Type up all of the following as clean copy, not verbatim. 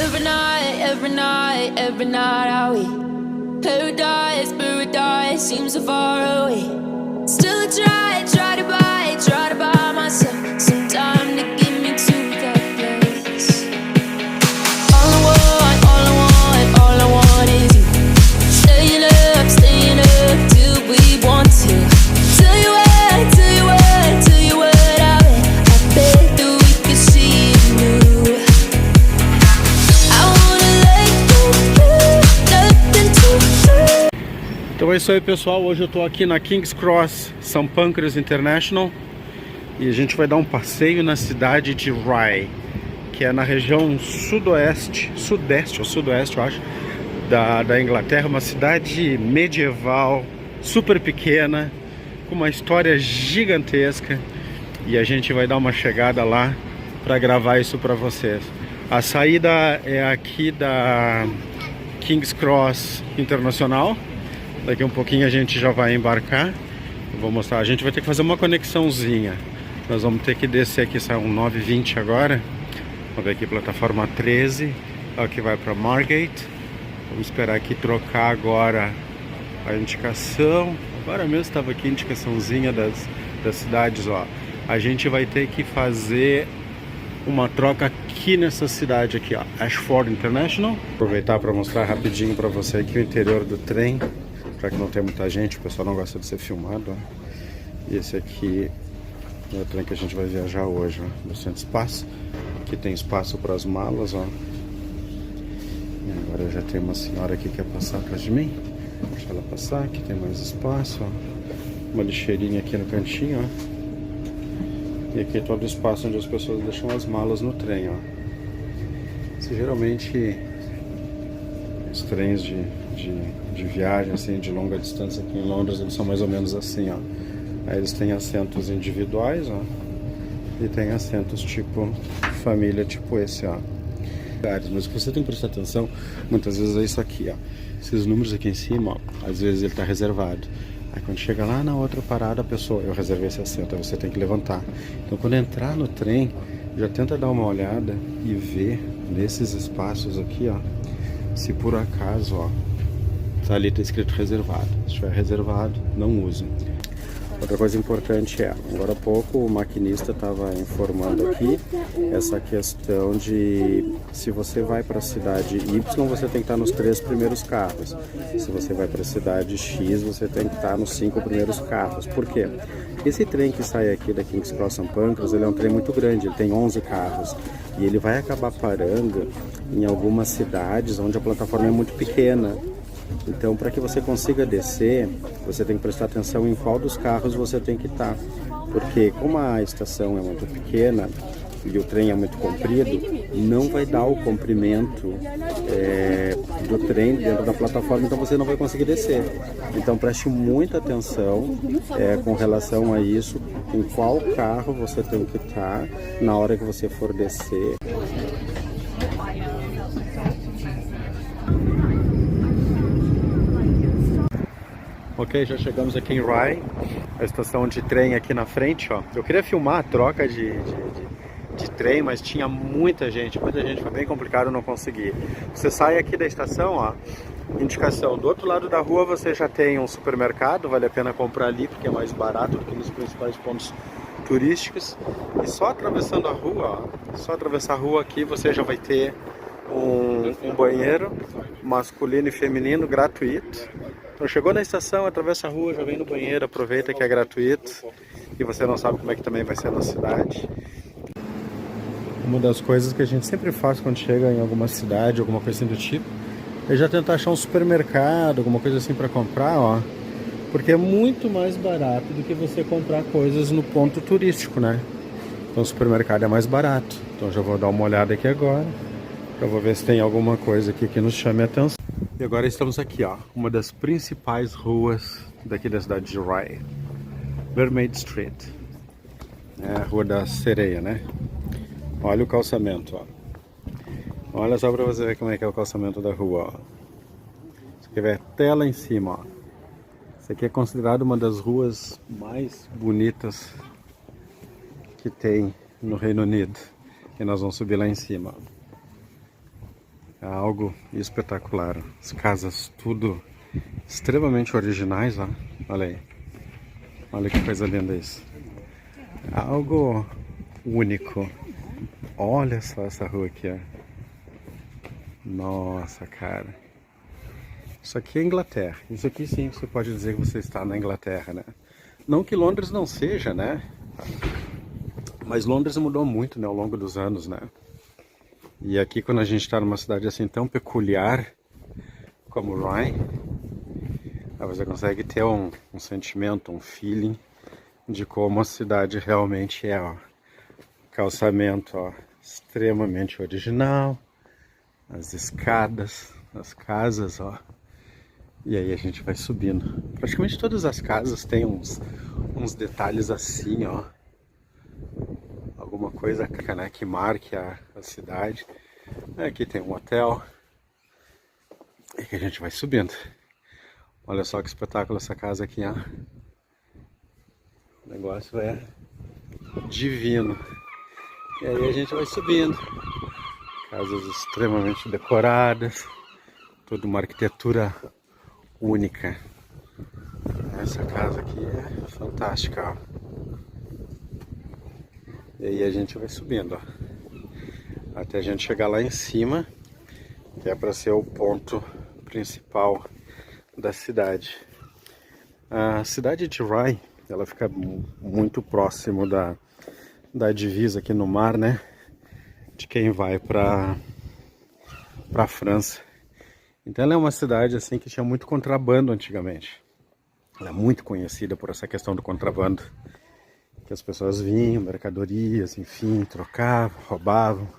every night, every night are we paradise, paradise seems so far away. Still I try to buy myself some time to get me to that place. All I want, all I want, all I want is you. Staying up till we want to. Tell you what, tell you what, tell you what I bet that we could see it new. I wanna let you, nothing to do. Então é isso aí, pessoal, hoje eu tô aqui na King's Cross St. Pancras International e a gente vai dar um passeio na cidade de Rye, que é na região sudeste eu acho, da Inglaterra, uma cidade medieval, super pequena, com uma história gigantesca, e a gente vai dar uma chegada lá para gravar isso para vocês. A saída é aqui da King's Cross Internacional. Daqui um pouquinho a gente já vai embarcar. Eu vou mostrar, a gente vai ter que fazer uma conexãozinha. Nós vamos ter que descer aqui, saiu um 9h20 agora. Vamos ver aqui, plataforma 13, aqui vai para Margate. Vamos esperar aqui trocar agora a indicação. Agora mesmo estava aqui a indicaçãozinha das cidades, ó. A gente vai ter que fazer uma troca aqui nessa cidade aqui, ó, Ashford International. Vou aproveitar para mostrar rapidinho para você aqui o interior do trem, para que não tenha muita gente, o pessoal não gosta de ser filmado, ó. E esse aqui é o trem que a gente vai viajar hoje, ó. Bastante espaço. Aqui tem espaço para as malas, ó. E agora já tem uma senhora aqui que quer passar atrás de mim. Deixa ela passar, aqui tem mais espaço, ó. Uma lixeirinha aqui no cantinho, ó. E aqui é todo o espaço onde as pessoas deixam as malas no trem, ó. Isso, geralmente os trens de viagem, assim, de longa distância aqui em Londres, eles são mais ou menos assim, ó. Aí eles têm assentos individuais, ó. E tem assentos tipo família, tipo esse, ó. Mas o que você tem que prestar atenção, muitas vezes é isso aqui, ó. Esses números aqui em cima, ó, às vezes ele tá reservado. Aí quando chega lá na outra parada, a pessoa, eu reservei esse assento, aí você tem que levantar. Então quando entrar no trem, já tenta dar uma olhada e ver nesses espaços aqui, ó, se por acaso, ó, tá ali, tá escrito reservado. Se estiver reservado, não use. Outra coisa importante é, agora há pouco o maquinista estava informando aqui essa questão de se você vai para a cidade Y, você tem que estar nos 3 primeiros carros. Se você vai para a cidade X, você tem que estar nos 5 primeiros carros. Por quê? Esse trem que sai aqui da King's Cross St. Pancras, ele é um trem muito grande, ele tem 11 carros. E ele vai acabar parando em algumas cidades onde a plataforma é muito pequena. Então, para que você consiga descer, você tem que prestar atenção em qual dos carros você tem que estar. Porque como a estação é muito pequena e o trem é muito comprido, não vai dar o comprimento do trem dentro da plataforma, então você não vai conseguir descer. Então preste muita atenção com relação a isso, em qual carro você tem que estar na hora que você for descer. Ok, já chegamos aqui em Rye, a estação de trem aqui na frente, ó. Eu queria filmar a troca de trem, mas tinha muita gente, foi bem complicado, não consegui. Você sai aqui da estação, ó, indicação, do outro lado da rua você já tem um supermercado, vale a pena comprar ali, porque é mais barato do que nos principais pontos turísticos. E só atravessando a rua, ó, só atravessar a rua aqui, você já vai ter um banheiro masculino e feminino gratuito. Então chegou na estação, atravessa a rua, já vem no banheiro, aproveita que é gratuito e você não sabe como é que também vai ser na cidade. Uma das coisas que a gente sempre faz quando chega em alguma cidade, alguma coisa assim do tipo, é já tentar achar um supermercado, alguma coisa assim para comprar, ó, porque é muito mais barato do que você comprar coisas no ponto turístico, né? Então o supermercado é mais barato. Então já vou dar uma olhada aqui agora, eu vou ver se tem alguma coisa aqui que nos chame a atenção. E agora estamos aqui, ó, uma das principais ruas daqui da cidade de Rye, Mermaid Street, é a Rua da Sereia, né? Olha o calçamento, ó. Olha só pra você ver como é que é o calçamento da rua, ó. Isso aqui vai até lá em cima, ó. Isso aqui é considerado uma das ruas mais bonitas que tem no Reino Unido. E nós vamos subir lá em cima, ó. É algo espetacular. As casas tudo extremamente originais, ó. Olha aí. Olha que coisa linda isso. É algo único. Olha só essa rua aqui, ó. Nossa, cara. Isso aqui é Inglaterra. Isso aqui sim, você pode dizer que você está na Inglaterra, né? Não que Londres não seja, né? Mas Londres mudou muito, né, ao longo dos anos, né? E aqui, quando a gente está numa cidade assim tão peculiar como Rye, você consegue ter um sentimento, um feeling de como a cidade realmente é, ó. Calçamento, ó, extremamente original, as escadas, as casas, ó. E aí a gente vai subindo. Praticamente todas as casas têm uns detalhes assim, ó. Alguma coisa, né, que marque a cidade. Aqui tem um hotel. E que a gente vai subindo. Olha só que espetáculo essa casa aqui, ó. O negócio é divino. E aí a gente vai subindo. Casas extremamente decoradas. Toda uma arquitetura única. Essa casa aqui é fantástica, ó. E aí a gente vai subindo, ó, até a gente chegar lá em cima, que é para ser o ponto principal da cidade. A cidade de Rye, ela fica muito próximo da divisa aqui no mar, né? De quem vai para a França. Então ela é uma cidade assim que tinha muito contrabando antigamente. Ela é muito conhecida por essa questão do contrabando. Que as pessoas vinham, mercadorias, enfim, trocavam, roubavam.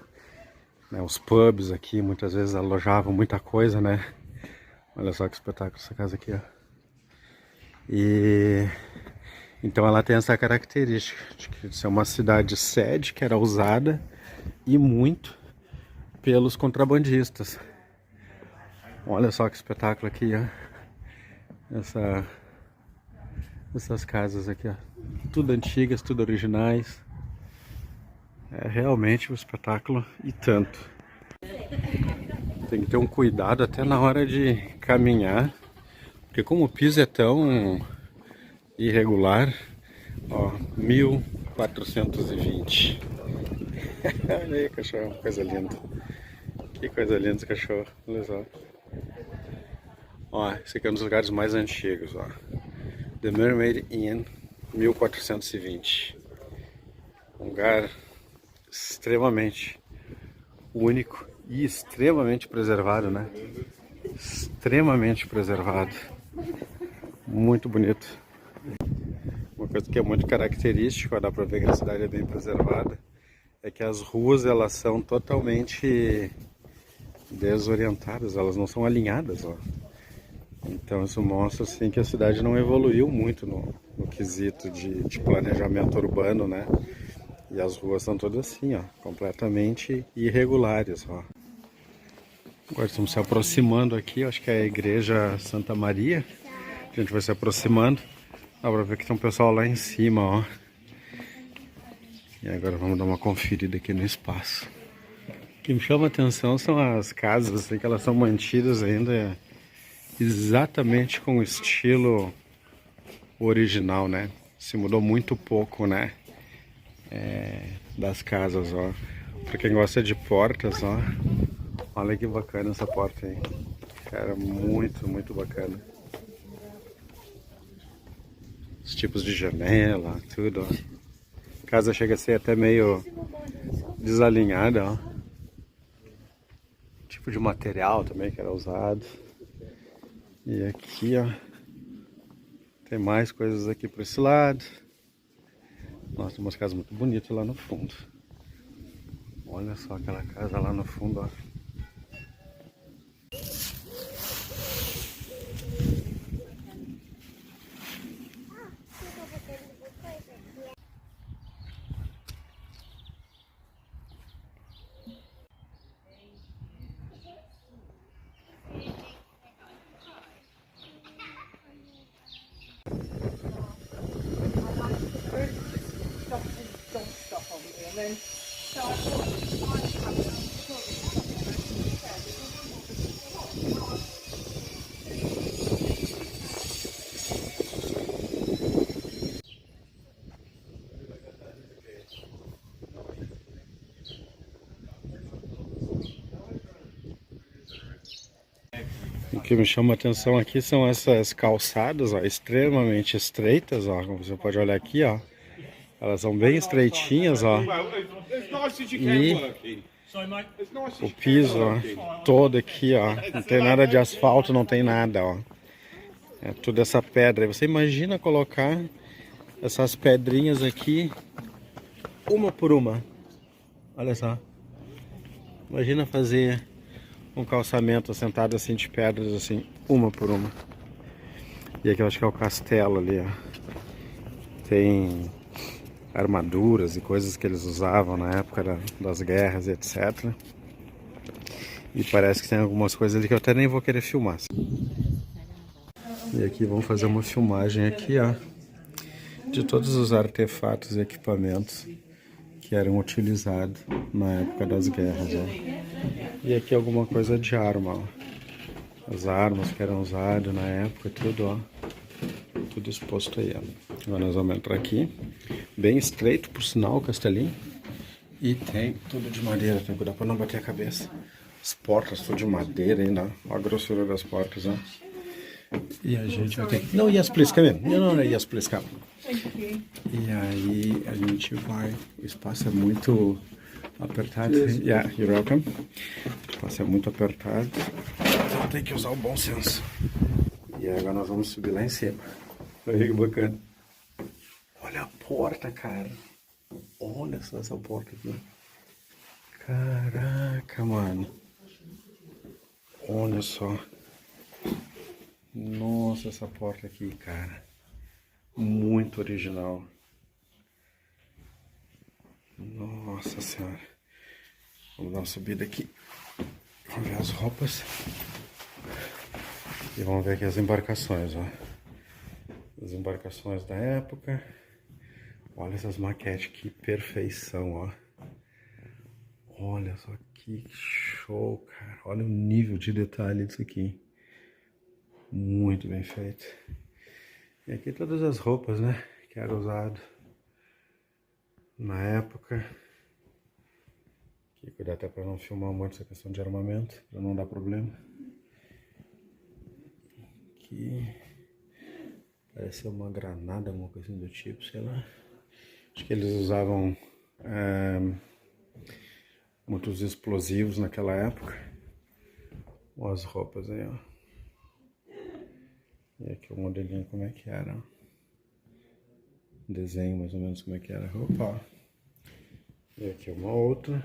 Né? Os pubs aqui muitas vezes alojavam muita coisa, né? Olha só que espetáculo essa casa aqui, ó. E então ela tem essa característica de ser uma cidade sede que era usada e muito pelos contrabandistas. Olha só que espetáculo aqui, ó. Essas casas aqui, ó. Tudo antigas, tudo originais. É realmente um espetáculo e tanto. Tem que ter um cuidado até na hora de caminhar, porque como o piso é tão irregular, ó, 1420. Olha aí, cachorro, coisa linda. Que coisa linda esse cachorro, olha só. Ó, esse aqui é um dos lugares mais antigos, ó. The Mermaid Inn, 1420. Um lugar extremamente único e extremamente preservado, né? Extremamente preservado. Muito bonito. Uma coisa que é muito característica, dá pra ver que a cidade é bem preservada, é que as ruas elas são totalmente desorientadas, elas não são alinhadas, ó. Então isso mostra assim que a cidade não evoluiu muito no quesito de planejamento urbano, né? E as ruas são todas assim, ó, completamente irregulares, ó. Agora estamos se aproximando aqui, acho que é a igreja Santa Maria. A gente vai se aproximando. Dá pra ver que tem um pessoal lá em cima, ó. E agora vamos dar uma conferida aqui no espaço. O que me chama a atenção são as casas, assim, que elas são mantidas ainda exatamente com o estilo original, né? Se mudou muito pouco, né? Das casas, ó. Pra quem gosta de portas, ó. Olha que bacana essa porta aí. Cara, muito, muito bacana. Os tipos de janela, tudo, ó. A casa chega a ser até meio desalinhada, ó. Tipo de material também que era usado. E aqui, ó, tem mais coisas aqui para esse lado. Nossa, tem umas casas muito bonitas lá no fundo. Olha só aquela casa lá no fundo, ó. O que me chama a atenção aqui são essas calçadas, ó, extremamente estreitas, ó, como você pode olhar aqui, ó. Elas são bem estreitinhas, ó. E o piso, ó, todo aqui, ó. Não tem nada de asfalto, não tem nada, ó. É tudo essa pedra. Você imagina colocar essas pedrinhas aqui, uma por uma. Olha só. Imagina fazer um calçamento assentado assim de pedras, assim, uma por uma. E aqui eu acho que é o castelo ali, ó. Tem armaduras e coisas que eles usavam na época das guerras, etc. E parece que tem algumas coisas ali que eu até nem vou querer filmar. E aqui vamos fazer uma filmagem aqui, ó, de todos os artefatos e equipamentos que eram utilizados na época das guerras, ó. E aqui alguma coisa de arma, ó. As armas que eram usadas na época, tudo, ó. Tudo exposto aí, ó. Agora nós vamos entrar aqui. Bem estreito, por sinal, o castelinho. E tem tudo de madeira, tem que cuidar pra não bater a cabeça. As portas tudo de madeira ainda, ó. A grossura das portas, ó. E a gente vai ter que... Não, yes please, come in. Não, yes please, come. E aí a gente vai... O espaço é muito apertado. Yeah, you're welcome. O espaço é muito apertado. Então tem que usar o bom senso. E agora nós vamos subir lá em cima. Olha que bacana. Olha a porta, cara. Olha só essa porta aqui. Caraca, mano. Olha só. Nossa, essa porta aqui, cara. Muito original. Nossa senhora. Vamos dar uma subida aqui. Vamos ver as roupas. E vamos ver aqui as embarcações, ó. As embarcações da época. Olha essas maquetes, que perfeição, ó. Olha só que show, cara. Olha o nível de detalhe disso aqui. Muito bem feito. E aqui todas as roupas, né, que eram usadas na época. Aqui, cuidar até para não filmar muito essa questão de armamento, para não dar problema. Aqui parece uma granada, alguma coisa do tipo, sei lá. Acho que eles usavam muitos explosivos naquela época. Olha as roupas aí, ó. E aqui o modelinho como é que era. Desenho mais ou menos como é que era a roupa, ó. E aqui uma outra.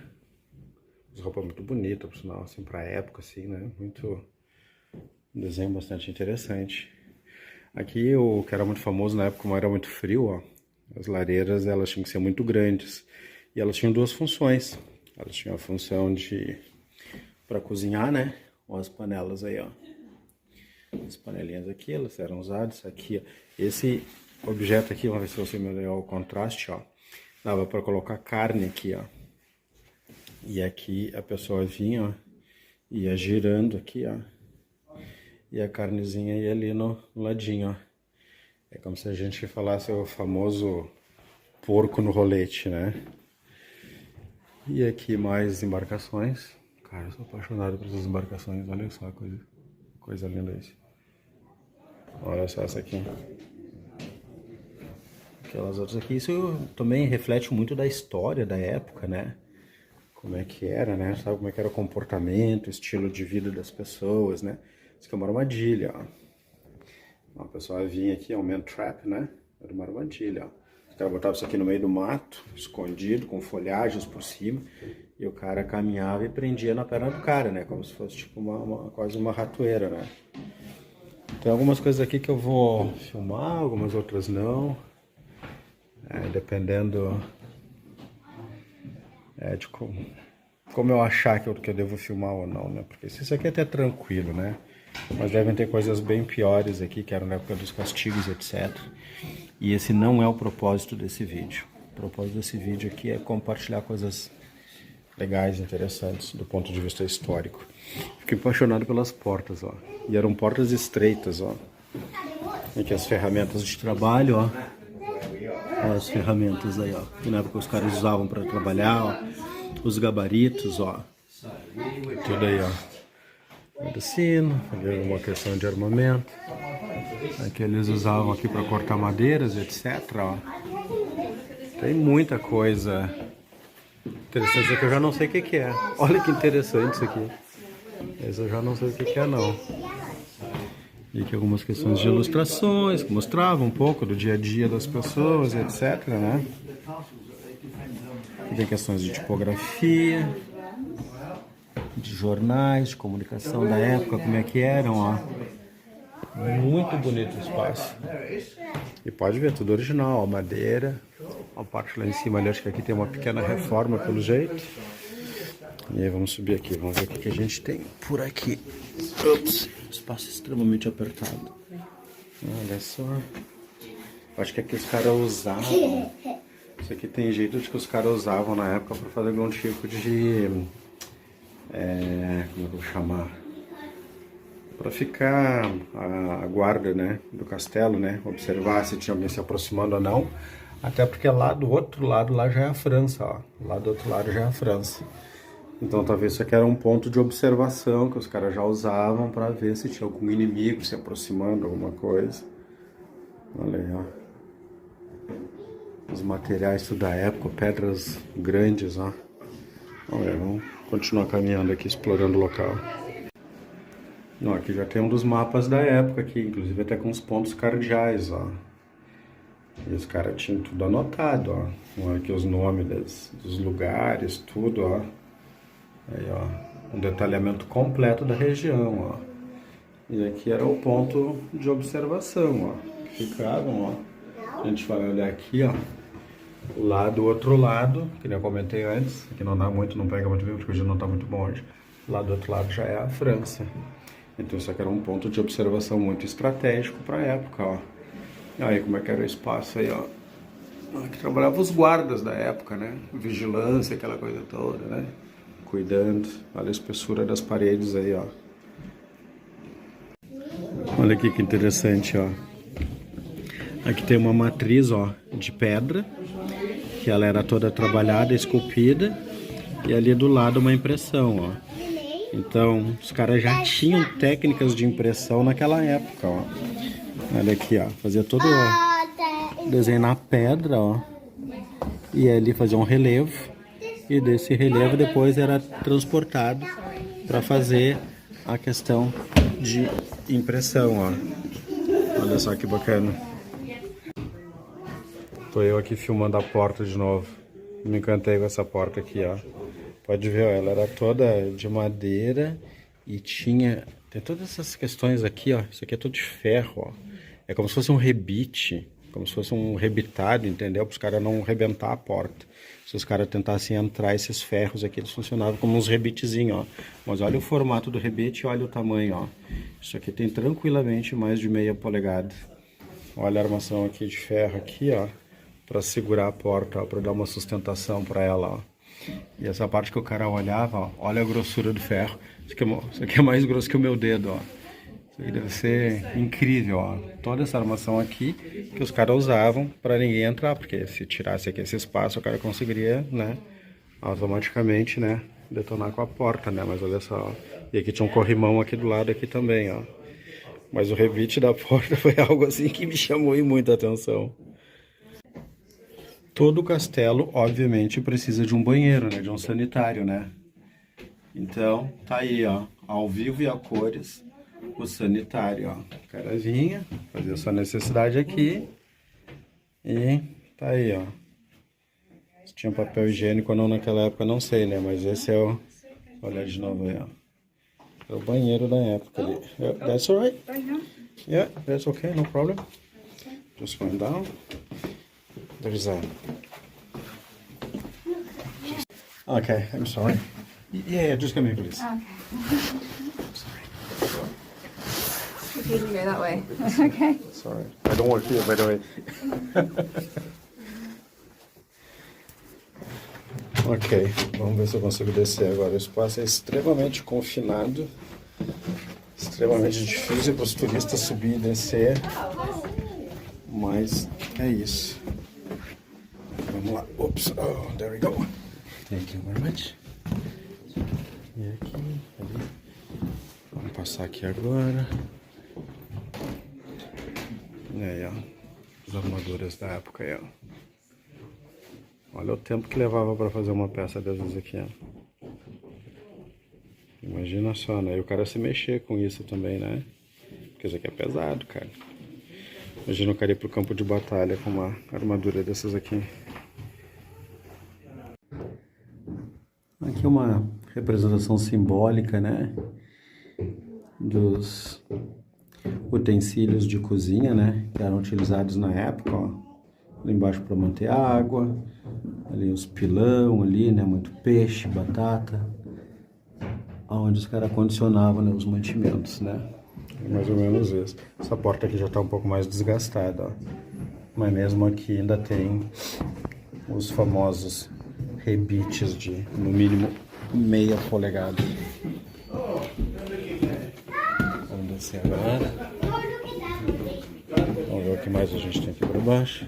As roupas muito bonitas, por sinal, assim, pra época, assim, né? Muito... Um desenho bastante interessante. Aqui o que era muito famoso na época, como era muito frio, ó. As lareiras, elas tinham que ser muito grandes. E elas tinham duas funções. Elas tinham a função de... para cozinhar, né? Olha as panelas aí, ó. As panelinhas aqui, elas eram usadas aqui, ó. Esse objeto aqui, vamos ver se você melhorou o contraste, ó. Dava para colocar carne aqui, ó. E aqui a pessoa vinha, ó, ia girando aqui, ó. E a carnezinha ia ali no ladinho, ó. É como se a gente falasse o famoso porco no rolete, né? E aqui mais embarcações. Cara, eu sou apaixonado por essas embarcações. Olha só, coisa linda isso. Olha só essa aqui. Aquelas outras aqui. Isso também reflete muito da história da época, né? Como é que era, né? Sabe como é que era o comportamento, o estilo de vida das pessoas, né? Isso aqui é uma armadilha, ó. A pessoa vinha aqui, é um man trap, né? Era uma armadilha, ó. Os caras botavam isso aqui no meio do mato, escondido, com folhagens por cima. E o cara caminhava e prendia na perna do cara, né? Como se fosse tipo quase uma ratoeira, né? Tem algumas coisas aqui que eu vou filmar, algumas outras não. Dependendo de como eu achar que eu devo filmar ou não, né? Porque isso aqui é até tranquilo, né? Mas devem ter coisas bem piores aqui, que eram na época dos castigos, etc. E esse não é o propósito desse vídeo. O propósito desse vídeo aqui é compartilhar coisas legais, interessantes, do ponto de vista histórico. Fiquei apaixonado pelas portas, ó. E eram portas estreitas, ó. Aqui as ferramentas de trabalho, ó. As ferramentas aí, ó. Que na época os caras usavam para trabalhar, ó. Os gabaritos, ó. Tudo aí, ó. medicina, ali uma questão de armamento. Aqui eles usavam aqui para cortar madeiras, etc. Ó. Tem muita coisa interessante aqui, eu já não sei o que é. Olha que interessante isso aqui. Esse eu já não sei o que é não. E aqui algumas questões de ilustrações que mostravam um pouco do dia a dia das pessoas, etc, né? Aqui tem questões de tipografia, de jornais, de comunicação da época, como é que eram, ó. Muito bonito o espaço. E pode ver, tudo original, ó, madeira. A parte lá em cima ali, acho que aqui tem uma pequena reforma pelo jeito. E aí vamos subir aqui, vamos ver o que a gente tem por aqui. Ups, espaço extremamente apertado. Olha só. Acho que aqui os caras usavam. Isso aqui tem jeito de que os caras usavam na época para fazer algum tipo de... como eu vou chamar? Para ficar a guarda, né, do castelo, né? Observar se tinha alguém se aproximando ou não. Até porque lá do outro lado, lá já é a França, ó. Lá do outro lado já é a França. Então talvez isso aqui era um ponto de observação que os caras já usavam para ver se tinha algum inimigo se aproximando, alguma coisa. Olha aí, ó. Os materiais tudo da época, pedras grandes, ó. Olha, vamos continuar caminhando aqui, explorando o local. Não, aqui já tem um dos mapas da época aqui, inclusive até com os pontos cardeais, ó. E os caras tinham tudo anotado, ó. Olha aqui os nomes dos lugares, tudo, ó. Aí, ó, um detalhamento completo da região, ó. E aqui era o ponto de observação, ó. Que ficavam, ó. A gente vai olhar aqui, ó. Lá do outro lado, que nem eu comentei antes, aqui não dá muito, não pega muito bem, porque hoje não tá muito bom hoje. Lá do outro lado já é a França. Então isso aqui era um ponto de observação muito estratégico para a época, ó. Aí como é que era o espaço aí, ó. Aqui trabalhavam os guardas da época, né? Vigilância, aquela coisa toda, né? Cuidando. Olha a espessura das paredes aí, ó. Olha aqui que interessante, ó. Aqui tem uma matriz, ó, de pedra, que ela era toda trabalhada, esculpida, e ali do lado uma impressão, ó. Então, os caras já tinham técnicas de impressão naquela época, ó. Olha aqui, ó. Fazia todo o desenho na pedra, ó. E ali fazia um relevo. E desse relevo depois era transportado para fazer a questão de impressão, ó. Olha só que bacana. Tô eu aqui filmando a porta de novo. Me encantei com essa porta aqui, ó. Pode ver, ó, ela era toda de madeira e tinha... Tem todas essas questões aqui, ó. Isso aqui é tudo de ferro, ó. É como se fosse um rebite, como se fosse um rebitado, entendeu? Para os caras não rebentar a porta. Se os caras tentassem entrar esses ferros aqui, eles funcionavam como uns rebitezinhos, ó. Mas olha o formato do rebite e olha o tamanho, ó. Isso aqui tem tranquilamente mais de meia polegada. Olha a armação aqui de ferro aqui, ó. Para segurar a porta, ó. Para dar uma sustentação para ela, ó. E essa parte que o cara olhava, ó. Olha a grossura do ferro. Isso aqui é mais grosso que o meu dedo, ó. Isso aqui deve ser incrível, ó. Toda essa armação aqui que os caras usavam para ninguém entrar, porque se tirasse aqui esse espaço, o cara conseguiria, né, automaticamente, né, detonar com a porta, né, mas olha só, ó. E aqui tinha um corrimão aqui do lado aqui também, ó. Mas o rebite da porta foi algo assim que me chamou muita atenção. Todo castelo, obviamente, precisa de um banheiro, né, de um sanitário, né. Então, tá aí, ó, ao vivo e a cores, o sanitário, ó. O cara vinha, fazia sua necessidade aqui e tá aí, ó. Se tinha papel higiênico ou não naquela época, não sei, né? Mas esse é o... Olha de novo aí, ó. É o banheiro da época ali. Yeah, that's alright. Yeah, that's okay, no problem. Just going down. There's a... Okay, I'm sorry. Yeah, just come here, please. Okay. If you can go that way. Okay. Sorry, I don't work here, by the way. Ok, vamos ver se eu consigo descer agora. O espaço é extremamente confinado, extremamente difícil para os turistas subir e descer, mas é isso. Vamos lá. Oops, oh, there we go. Thank you very much. E aqui, ali. Vamos passar aqui agora. E aí, ó. As armaduras da época aí, ó. Olha o tempo que levava pra fazer uma peça dessas aqui, ó. Imagina só, né? E o cara se mexer com isso também, né? Porque isso aqui é pesado, cara. Imagina o cara ir pro campo de batalha com uma armadura dessas aqui. Aqui uma representação simbólica, né? Dos utensílios de cozinha, né? Que eram utilizados na época, ó. Ali embaixo para manter água. Ali os pilão ali, né? Muito peixe, batata. Onde os caras condicionavam, né, os mantimentos, né? É mais ou menos isso. Essa porta aqui já tá um pouco mais desgastada, ó. Mas mesmo aqui ainda tem os famosos rebites de, no mínimo, meia polegada. Vamos descer agora. Vamos ver o que mais a gente tem aqui por baixo.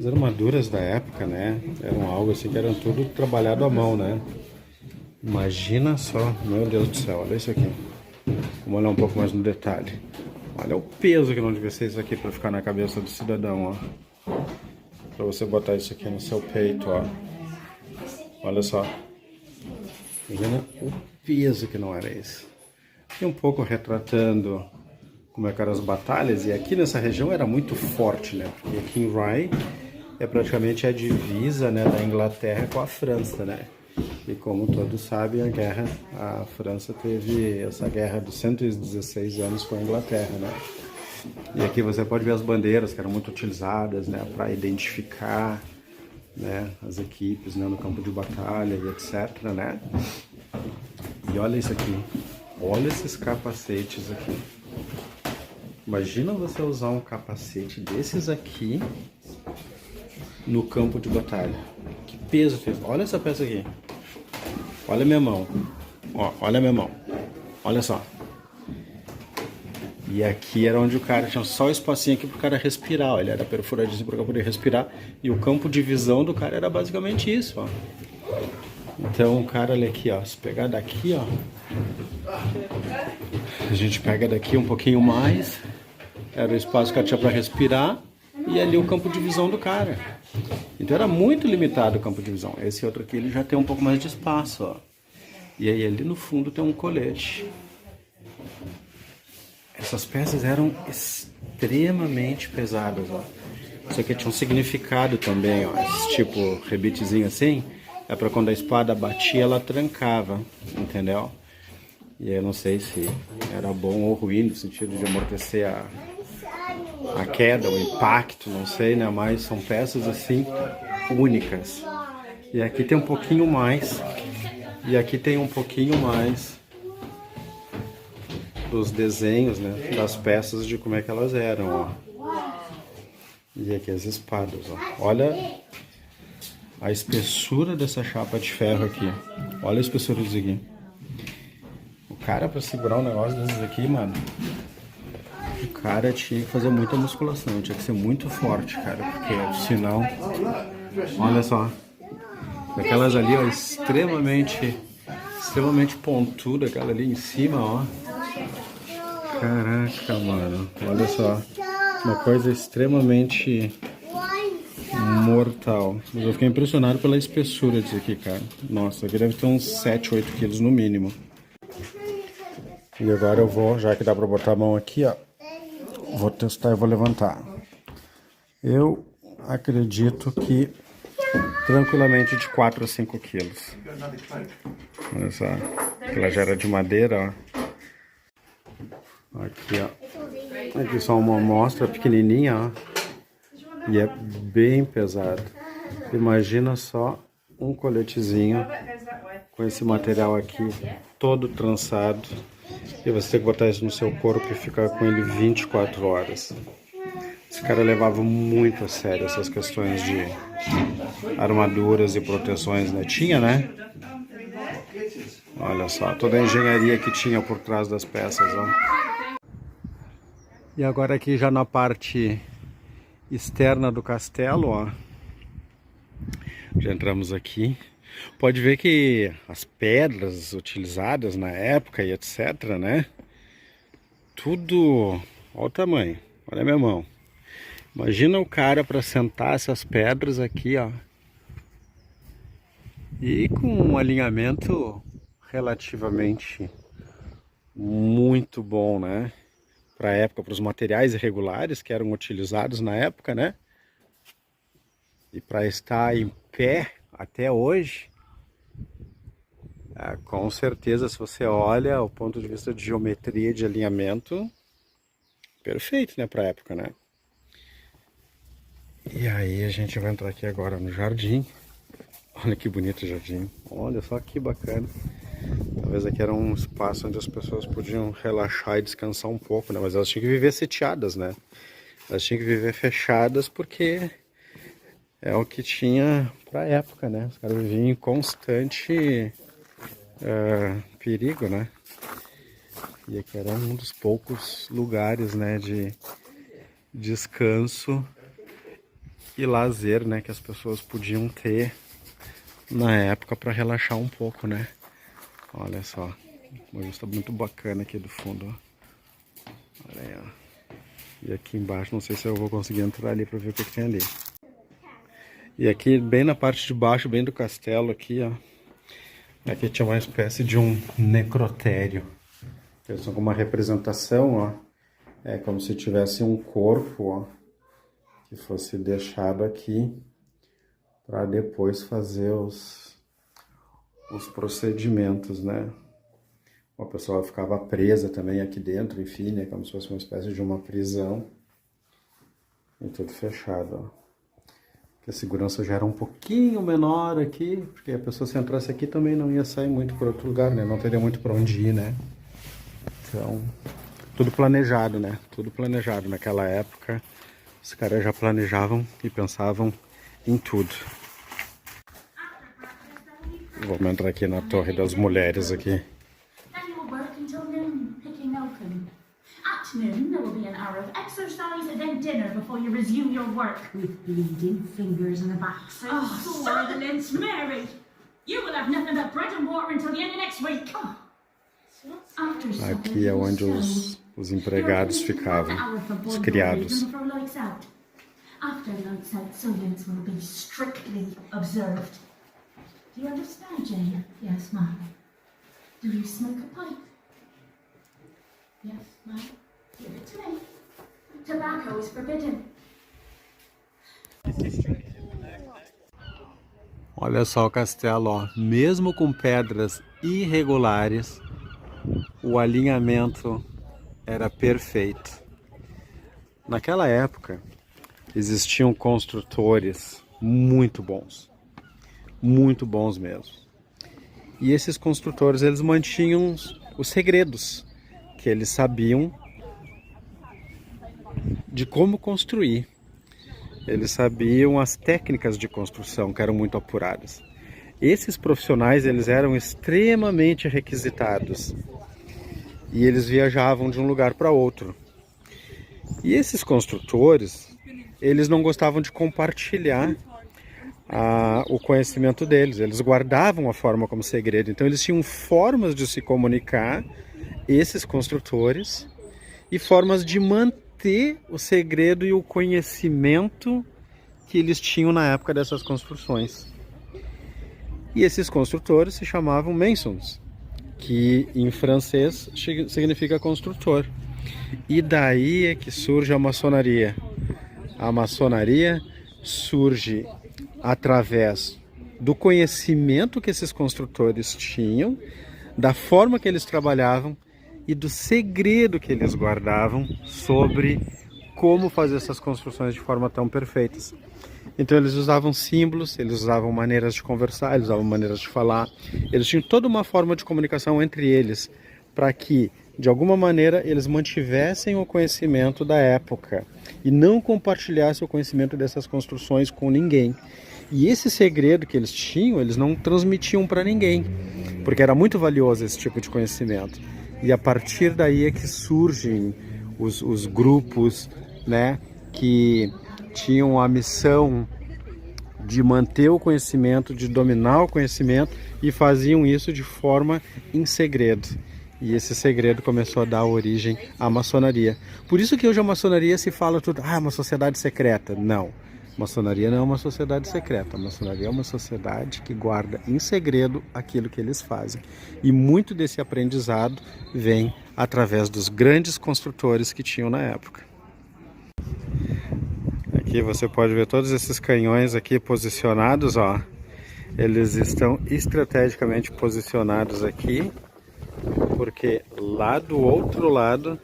As armaduras da época, né? Eram algo assim que eram tudo trabalhado à mão, né? Imagina só, meu Deus do céu, olha isso aqui. Vamos olhar um pouco mais no detalhe. Olha o peso que não devia ser isso aqui para ficar na cabeça do cidadão, ó. Para você botar isso aqui no seu peito, ó. Olha só. Imagina o peso que não era esse. E um pouco retratando como é que eram as batalhas. E aqui nessa região era muito forte, né? Porque aqui em Rye é praticamente a divisa, né, da Inglaterra com a França, né? E como todos sabem, a França teve essa guerra dos 116 anos com a Inglaterra, né? E aqui você pode ver as bandeiras que eram muito utilizadas, né, para identificar, né, as equipes, né, no campo de batalha e etc, né? E olha isso aqui, olha esses capacetes aqui. Imagina você usar um capacete desses aqui no campo de batalha. Que peso fez? Olha essa peça aqui. Olha minha mão. Ó, olha minha mão. Olha só. E aqui era onde o cara tinha só o espacinho aqui pro cara respirar, ó. Ele era perfuradinho para poder respirar. E o campo de visão do cara era basicamente isso, ó. Então o cara, olha aqui, ó. Se pegar daqui, ó. A gente pega daqui um pouquinho mais. Era o espaço que ela tinha para respirar. E ali o campo de visão do cara. Então era muito limitado o campo de visão. Esse outro aqui ele já tem um pouco mais de espaço, ó. E aí ali no fundo tem um colete. Essas peças eram extremamente pesadas, ó. Isso aqui tinha um significado também, ó. Esse tipo rebitezinho assim é para quando a espada batia ela trancava, entendeu? E aí eu não sei se era bom ou ruim no sentido de amortecer a queda, o impacto, não sei, né? Mas são peças assim únicas. E aqui tem um pouquinho mais. E aqui tem um pouquinho mais dos desenhos, né? Das peças de como é que elas eram, ó. E aqui as espadas, ó. Olha a espessura dessa chapa de ferro aqui. Olha a espessura disso aqui. O cara, pra segurar um negócio desses aqui, mano, o cara tinha que fazer muita musculação, tinha que ser muito forte, cara, porque senão, olha só, aquelas ali, ó, extremamente pontuda, aquela ali em cima, ó, caraca, mano, olha só, uma coisa extremamente mortal. Mas eu fiquei impressionado pela espessura disso aqui, cara, nossa, aqui deve ter uns 7, 8 quilos no mínimo. E agora eu vou, já que dá pra botar a mão aqui, ó, vou testar e vou levantar. Eu acredito que tranquilamente de 4 a 5 quilos. Olha só. Ela já era de madeira, ó. Aqui, ó. Aqui só uma amostra pequenininha, ó. E é bem pesado. Imagina só um coletezinho com esse material aqui todo trançado. E você tem que botar isso no seu corpo e ficar com ele 24 horas. Esse cara levava muito a sério essas questões de armaduras e proteções, né? Tinha, né? Olha só, toda a engenharia que tinha por trás das peças, ó. E agora aqui já na parte externa do castelo, ó. Já entramos aqui. Pode ver que as pedras utilizadas na época e etc, né? tudo... Olha o tamanho, olha a minha mão. Imagina o cara para sentar essas pedras aqui, ó. E com um alinhamento relativamente muito bom, né? Para a época, para os materiais irregulares que eram utilizados na época, né? E para estar em pé até hoje, com certeza, se você olha o ponto de vista de geometria, de alinhamento, perfeito, né, para a época, né? E aí a gente vai entrar aqui agora no jardim. Olha que bonito o jardim, olha só que bacana. Talvez aqui era um espaço onde as pessoas podiam relaxar e descansar um pouco, né? Mas elas tinham que viver sitiadas, né? Elas tinham que viver fechadas porque é o que tinha pra época, né? Os caras viviam em constante perigo, né? E aqui era um dos poucos lugares, né, de descanso e lazer, né, que as pessoas podiam ter na época para relaxar um pouco, né? Olha só, uma vista muito bacana aqui do fundo, ó. Olha aí, ó. E aqui embaixo, não sei se eu vou conseguir entrar ali para ver o que tem ali. E aqui, bem na parte de baixo, bem do castelo aqui, ó. Aqui tinha uma espécie de um necrotério. Eles são com uma representação, ó. É como se tivesse um corpo, ó, que fosse deixado aqui para depois fazer os procedimentos, né? A pessoa ficava presa também aqui dentro, enfim, né? Como se fosse uma espécie de uma prisão. E tudo fechado, ó. A segurança já era um pouquinho menor aqui, porque a pessoa se entrasse aqui também não ia sair muito por outro lugar, né? Não teria muito para onde ir, né? Então, tudo planejado, né? Tudo planejado naquela época. Os caras já planejavam e pensavam em tudo. Vamos entrar aqui na Torre das Mulheres aqui. At noon, there will be an hour of exercise and then dinner before you resume your work. With bleeding fingers and a back so sore. Silence, Mary! You will have nothing but bread and water until the end of next week. Aqui é onde os empregados ficavam, os criados. After lights out, silence will be strictly observed. Do you understand, Jane? Yes, ma'am. Do you smoke a pipe? Yes, ma'am. Give it to me. Tobacco is forbidden. Olha só o castelo, ó. Mesmo com pedras irregulares, o alinhamento era perfeito. Naquela época, existiam construtores muito bons mesmo. E esses construtores, eles mantinham os segredos que eles sabiam de como construir. Eles sabiam as técnicas de construção que eram muito apuradas. Esses profissionais, eles eram extremamente requisitados e eles viajavam de um lugar para outro. E esses construtores, eles não gostavam de compartilhar o conhecimento deles. Eles guardavam a forma como segredo. Então eles tinham formas de se comunicar, esses construtores, e formas de manter o segredo e o conhecimento que eles tinham na época dessas construções. E esses construtores se chamavam maçons, que em francês significa construtor. E daí é que surge a maçonaria. A maçonaria surge através do conhecimento que esses construtores tinham, da forma que eles trabalhavam e do segredo que eles guardavam sobre como fazer essas construções de forma tão perfeitas. Então eles usavam símbolos, eles usavam maneiras de conversar, eles usavam maneiras de falar. Eles tinham toda uma forma de comunicação entre eles para que, de alguma maneira, eles mantivessem o conhecimento da época e não compartilhassem o conhecimento dessas construções com ninguém. E esse segredo que eles tinham, eles não transmitiam para ninguém, porque era muito valioso esse tipo de conhecimento. E a partir daí é que surgem os grupos, né, que tinham a missão de manter o conhecimento, de dominar o conhecimento, e faziam isso de forma em segredo. E esse segredo começou a dar origem à maçonaria. Por isso que hoje a maçonaria se fala tudo, é uma sociedade secreta. Não, maçonaria não é uma sociedade secreta. A maçonaria é uma sociedade que guarda em segredo aquilo que eles fazem. E muito desse aprendizado vem através dos grandes construtores que tinham na época. Aqui você pode ver todos esses canhões aqui posicionados, ó. Eles estão estrategicamente posicionados aqui, porque lá do outro lado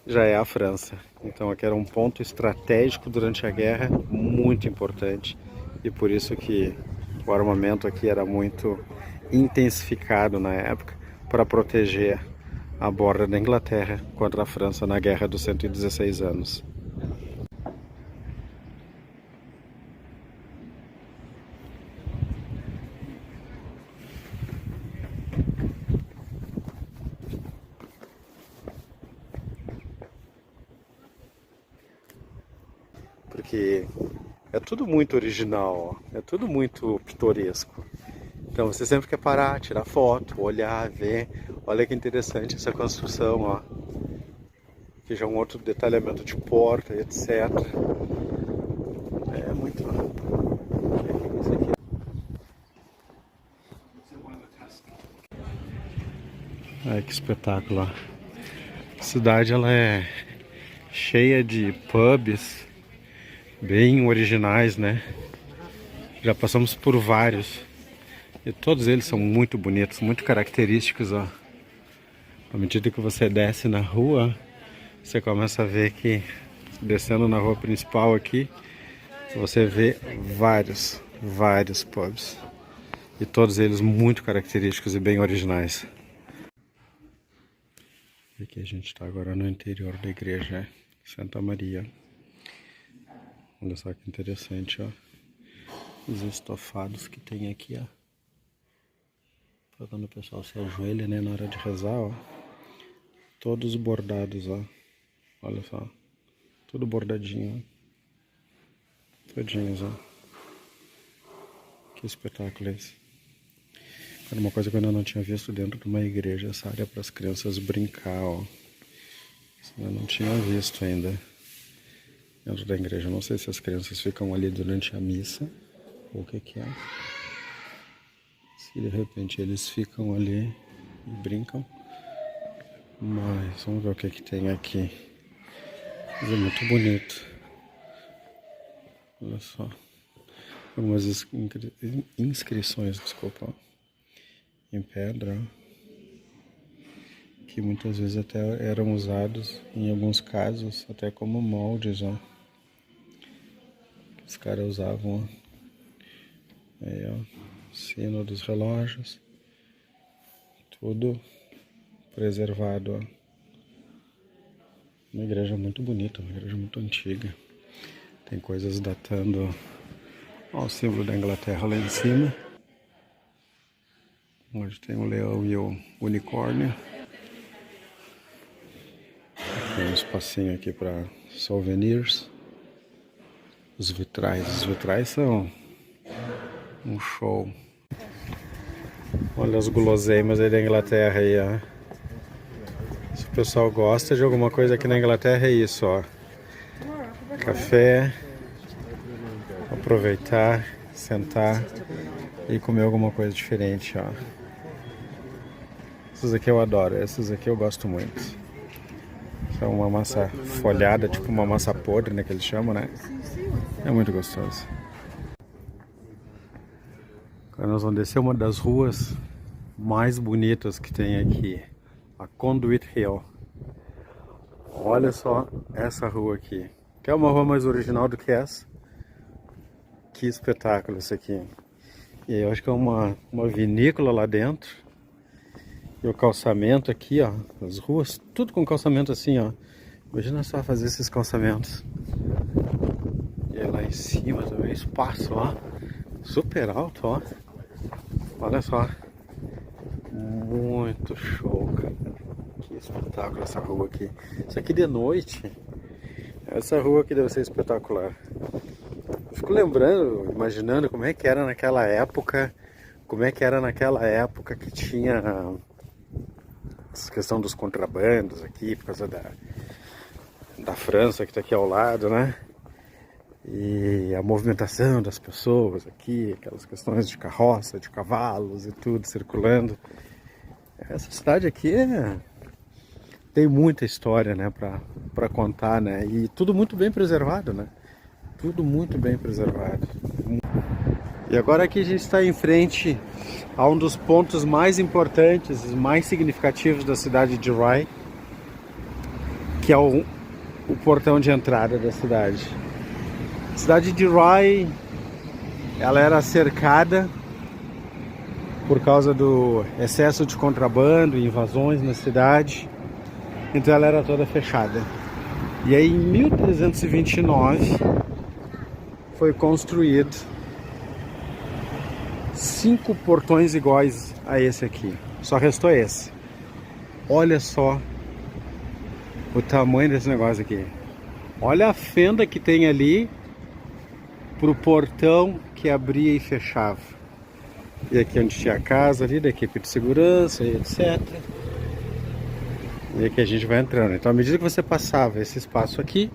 já é a França. Então aqui era um ponto estratégico durante a guerra, muito importante. E por isso que o armamento aqui era muito intensificado na época, para proteger a borda da Inglaterra contra a França na Guerra dos 116 anos. Porque é tudo muito original, ó. É tudo muito pitoresco. Então você sempre quer parar, tirar foto, olhar, ver. Olha que interessante essa construção, ó. Aqui já um outro detalhamento de porta, etc. É muito... Isso aqui. Ai, que espetáculo, ó. A cidade, ela é cheia de pubs bem originais, né? Já passamos por vários e todos eles são muito bonitos, muito característicos, ó. À medida que você desce na rua, você começa a ver que descendo na rua principal aqui, você vê vários pubs e todos eles muito característicos e bem originais. Aqui a gente está agora no interior da igreja Santa Maria. Olha só que interessante, ó. Os estofados que tem aqui, ó. Pra quando o pessoal se ajoelha, né, na hora de rezar, ó. Todos bordados, ó. Olha só. Tudo bordadinho, ó. Todinhos, ó. Que espetáculo esse. Era uma coisa que eu ainda não tinha visto dentro de uma igreja, essa área para as crianças brincar, ó. Isso eu não tinha visto ainda. Dentro da igreja, não sei se as crianças ficam ali durante a missa ou o que é. Se de repente eles ficam ali e brincam. Mas vamos ver o que tem aqui. Mas é muito bonito. Olha só. Algumas inscrições, desculpa, em pedra, que muitas vezes até eram usados, em alguns casos, até como moldes, ó. Os caras usavam, ó. Aí, ó, sino dos relógios, tudo preservado, ó. Uma igreja muito bonita, uma igreja muito antiga. Tem coisas datando, ó, o símbolo da Inglaterra lá em cima, onde tem o leão e o unicórnio. Tem um espacinho aqui para souvenirs. Os vitrais são um show. Olha as guloseimas aí da Inglaterra aí, ó. Se o pessoal gosta de alguma coisa aqui na Inglaterra é isso, ó. Café, aproveitar, sentar e comer alguma coisa diferente, ó. Essas aqui eu adoro, essas aqui eu gosto muito. São uma massa folhada, tipo uma massa podre, né, que eles chamam, né? É muito gostoso. Agora nós vamos descer uma das ruas mais bonitas que tem aqui, a Conduit Hill. Olha só essa rua aqui. Quer uma rua mais original do que essa? Que espetáculo isso aqui. E eu acho que é uma vinícola lá dentro. E o calçamento aqui, ó. As ruas, tudo com calçamento assim, ó. Imagina só fazer esses calçamentos. E aí lá em cima também espaço, ó. Super alto, ó. Olha só. Muito show, cara. Que espetáculo essa rua aqui. Isso aqui de noite. Essa rua aqui deve ser espetacular. Eu fico lembrando, imaginando como é que era naquela época. Como é que era naquela época que tinha essa questão dos contrabandos aqui, por causa da França que está aqui ao lado, né? E a movimentação das pessoas aqui, aquelas questões de carroça, de cavalos e tudo circulando. Essa cidade aqui tem muita história, né, para contar, né? E tudo muito bem preservado, né? Tudo muito bem preservado. E agora aqui a gente está em frente a um dos pontos mais importantes e mais significativos da cidade de Rye, que é o portão de entrada da cidade. A cidade de Rye, ela era cercada por causa do excesso de contrabando e invasões na cidade, então ela era toda fechada. E aí em 1329 foi construído 5 portões iguais a esse aqui. Só restou esse. Olha só o tamanho desse negócio aqui. Olha a fenda que tem ali pro portão que abria e fechava. E aqui onde tinha a casa ali da equipe de segurança e etc. E aqui a gente vai entrando. Então à medida que você passava esse espaço aqui,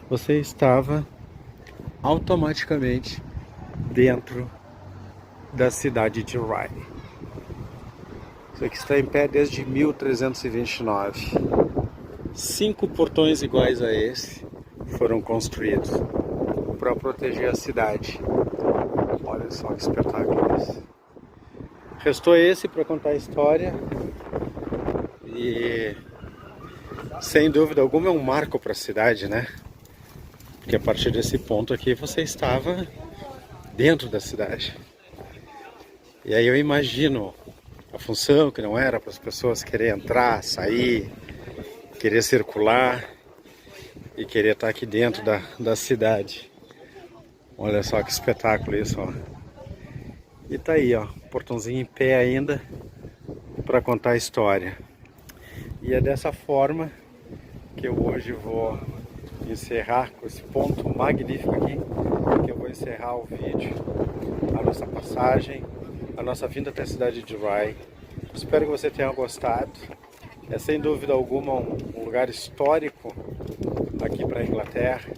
você estava automaticamente dentro da cidade de Rye. Isso aqui está em pé desde 1329. 5 portões iguais a esse foram construídos para proteger a cidade. Olha só que espetáculo esse. Restou esse para contar a história e sem dúvida alguma é um marco para a cidade, né? Porque a partir desse ponto aqui você estava dentro da cidade. E aí eu imagino a função que não era para as pessoas querer entrar, sair, querer circular e querer estar aqui dentro da cidade. Olha só que espetáculo isso, ó. E tá aí, ó, portãozinho em pé ainda para contar a história. E é dessa forma que eu hoje vou encerrar com esse ponto magnífico aqui, que eu vou encerrar o vídeo, a nossa passagem, a nossa vinda até a cidade de Rye. Espero que você tenha gostado. É sem dúvida alguma um lugar histórico aqui para a Inglaterra.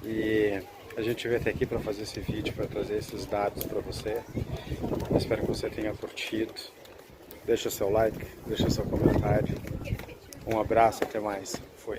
E a gente veio até aqui para fazer esse vídeo, para trazer esses dados para você. Espero que você tenha curtido. Deixa seu like, deixa seu comentário. Um abraço, até mais. Fui.